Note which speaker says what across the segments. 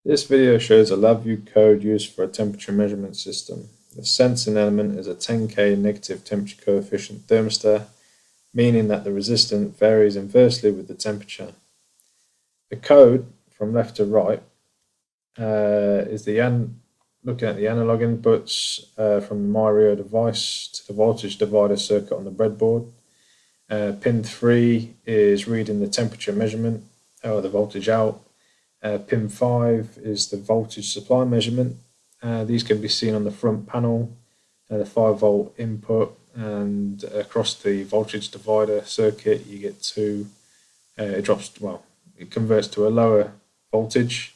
Speaker 1: This video shows a LabVIEW code used for a temperature measurement system. The sensing element is a 10K negative temperature coefficient thermistor, meaning that the resistance varies inversely with the temperature. The code, from left to right, is looking at the analog inputs from the Mario device to the voltage divider circuit on the breadboard. Pin 3 is reading the temperature measurement, or the voltage out. Pin 5 is the voltage supply measurement. These can be seen on the front panel, the 5-volt input, and across the voltage divider circuit you get to, it converts to a lower voltage.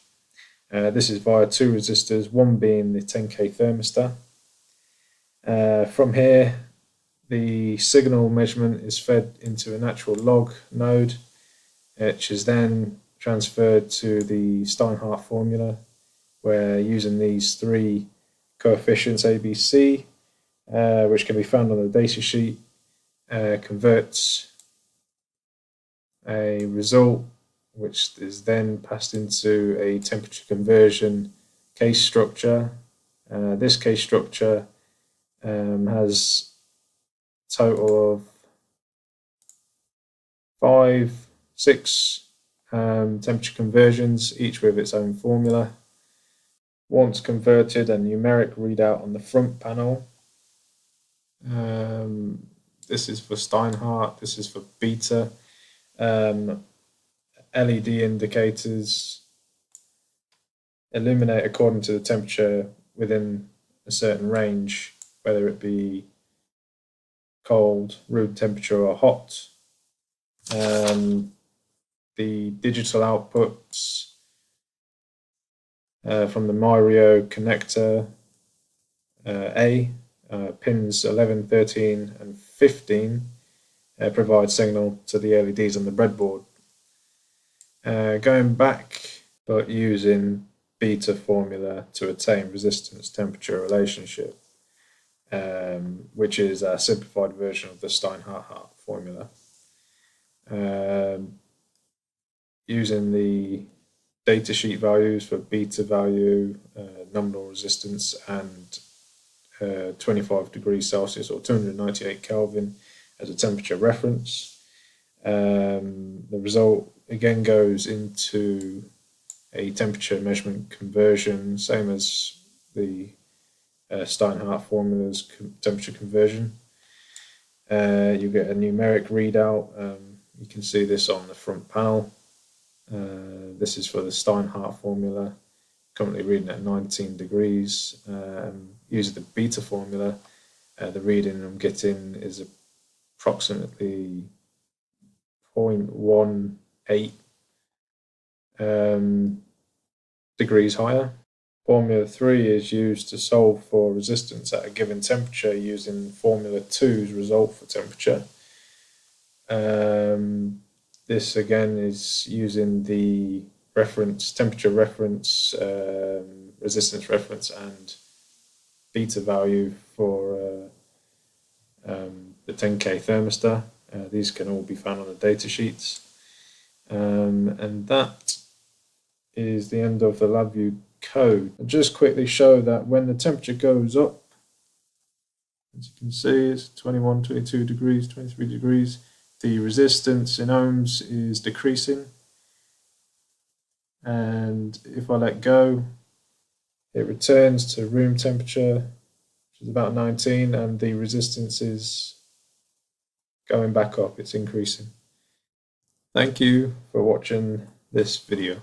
Speaker 1: This is via two resistors, one being the 10K thermistor. From here, the signal measurement is fed into a natural log node, which is then transferred to the Steinhart formula, where using these three coefficients ABC, which can be found on the data sheet, converts a result which is then passed into a temperature conversion case structure. This case structure has a total of 6 temperature conversions, each with its own formula. Once converted, a numeric readout on the front panel. This is for Steinhart, this is for beta. LED indicators illuminate according to the temperature within a certain range, whether it be cold, room temperature, or hot. The digital outputs from the Mario connector pins 11, 13 and 15 provide signal to the LEDs on the breadboard. Going back, but using beta formula to attain resistance temperature relationship, which is a simplified version of the Steinhart formula. Using the datasheet values for beta value, nominal resistance, and 25 degrees Celsius or 298 Kelvin as a temperature reference. The result again goes into a temperature measurement conversion, same as the Steinhart formula's temperature conversion. You get a numeric readout. You can see this on the front panel. This is for the Steinhart formula, currently reading at 19 degrees. Using the beta formula, the reading I'm getting is approximately 0.18 degrees higher. Formula 3 is used to solve for resistance at a given temperature using Formula 2's result for temperature. This again is using the reference, temperature reference, resistance reference, and beta value for the 10K thermistor. These can all be found on the data sheets. And that is the end of the LabVIEW code. I'll just quickly show that when the temperature goes up, as you can see, it's 21, 22 degrees, 23 degrees. The resistance in ohms is decreasing, and if I let go, it returns to room temperature, which is about 19, and the resistance is going back up, it's increasing. Thank you for watching this video.